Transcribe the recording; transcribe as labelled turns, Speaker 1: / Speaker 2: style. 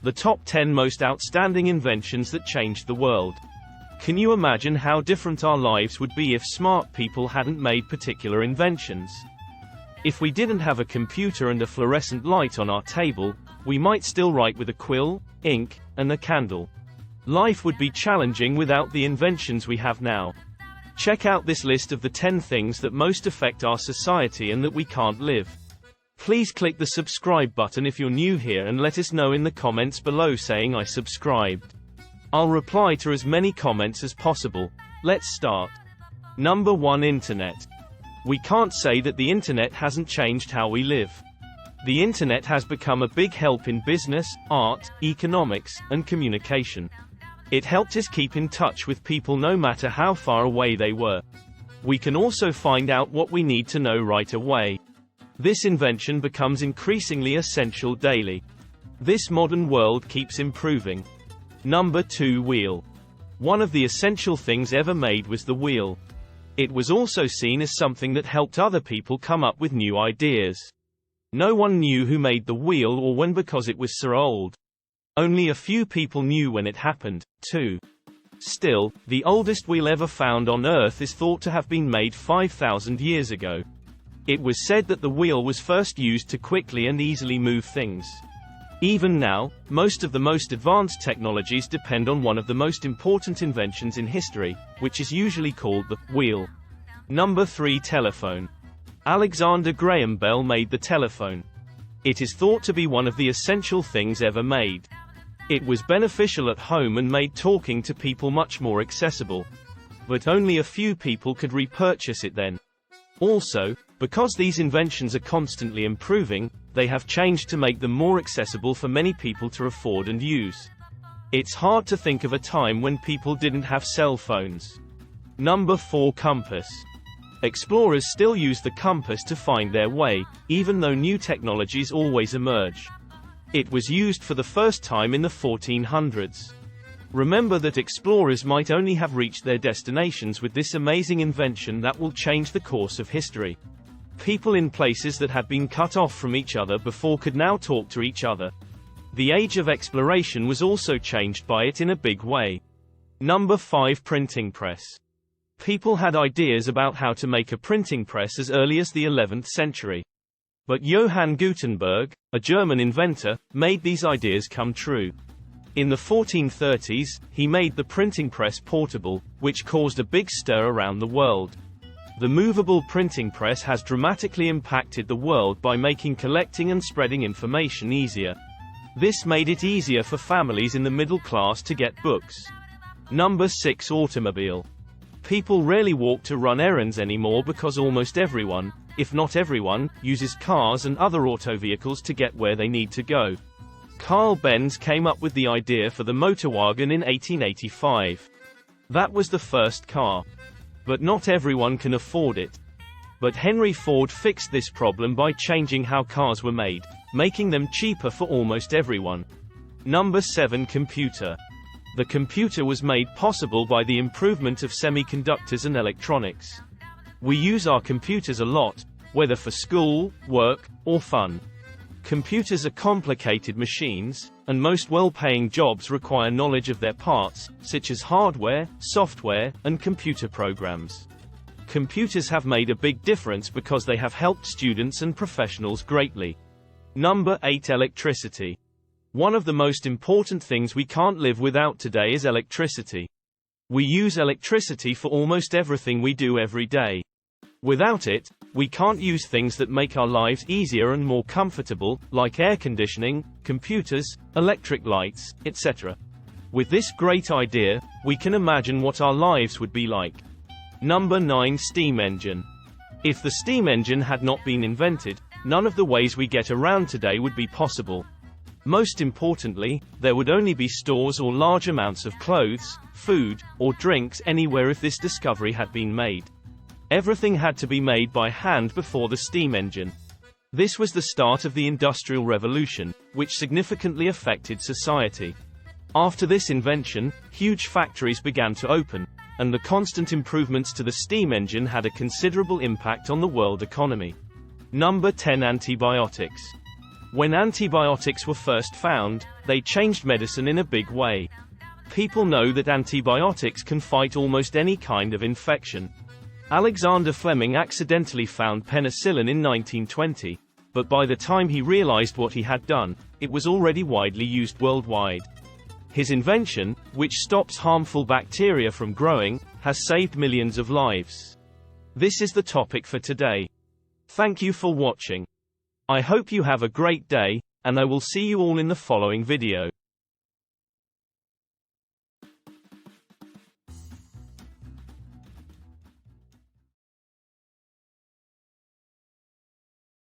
Speaker 1: The top 10 most outstanding inventions that changed the world. Can you imagine how different our lives would be if smart people hadn't made particular inventions? If we didn't have a computer and a fluorescent light on our table, we might still write with a quill, ink, and a candle. Life would be challenging without the inventions we have now. Check out this list of the 10 things that most affect our society and that we can't live. Please click the subscribe button if you're new here and let us know in the comments below saying I subscribed. I'll reply to as many comments as possible. Let's start. Number 1. Internet. We can't say that the internet hasn't changed how we live. The internet has become a big help in business, art, economics, and communication. It helped us keep in touch with people no matter how far away they were. We can also find out what we need to know right away. This invention becomes increasingly essential daily. This modern world keeps improving. Number 2. Wheel. One of the essential things ever made was the wheel. It was also seen as something that helped other people come up with new ideas. No one knew who made the wheel or when because it was so old. Only a few people knew when it happened, too. Still, the oldest wheel ever found on Earth is thought to have been made 5,000 years ago. It was said that the wheel was first used to quickly and easily move things. Even now, most of the most advanced technologies depend on one of the most important inventions in history, which is usually called the wheel. Number 3. Telephone. Alexander Graham Bell made the telephone. It is thought to be one of the essential things ever made. It was beneficial at home and made talking to people much more accessible. But only a few people could repurchase it then. Also, because these inventions are constantly improving, they have changed to make them more accessible for many people to afford and use. It's hard to think of a time when people didn't have cell phones. Number 4. Compass. Explorers still use the compass to find their way, even though new technologies always emerge. It was used for the first time in the 1400s. Remember that explorers might only have reached their destinations with this amazing invention that will change the course of history. People in places that had been cut off from each other before could now talk to each other. The age of exploration was also changed by it in a big way. Number 5. Printing press. People had ideas about how to make a printing press as early as the 11th century. But Johann Gutenberg, a German inventor, made these ideas come true. In the 1430s, he made the printing press portable, which caused a big stir around the world. The movable printing press has dramatically impacted the world by making collecting and spreading information easier. This made it easier for families in the middle class to get books. Number 6. Automobile. People rarely walk to run errands anymore because almost everyone, if not everyone, uses cars and other auto vehicles to get where they need to go. Carl Benz came up with the idea for the motorwagen in 1885. That was the first car. But not everyone can afford it. But Henry Ford fixed this problem by changing how cars were made, making them cheaper for almost everyone. Number 7. Computer. The computer was made possible by the improvement of semiconductors and electronics. We use our computers a lot, whether for school, work, or fun. Computers are complicated machines, and most well-paying jobs require knowledge of their parts, such as hardware, software, and computer programs. Computers have made a big difference because they have helped students and professionals greatly. Number 8. Electricity. One of the most important things we can't live without today is electricity. We use electricity for almost everything we do every day. Without it, we can't use things that make our lives easier and more comfortable, like air conditioning, computers, electric lights, etc. With this great idea, we can imagine what our lives would be like. Number 9. Steam engine. If the steam engine had not been invented, none of the ways we get around today would be possible. Most importantly, there would only be stores or large amounts of clothes, food, or drinks anywhere if this discovery had been made. Everything had to be made by hand before the steam engine. This was the start of the Industrial Revolution, which significantly affected society. After this invention, huge factories began to open, and the constant improvements to the steam engine had a considerable impact on the world economy. Number 10. Antibiotics. When antibiotics were first found, they changed medicine in a big way. People know that antibiotics can fight almost any kind of infection. Alexander Fleming accidentally found penicillin in 1920, but by the time he realized what he had done, it was already widely used worldwide. His invention, which stops harmful bacteria from growing, has saved millions of lives. This is the topic for today. Thank you for watching. I hope you have a great day, and I will see you all in the following video.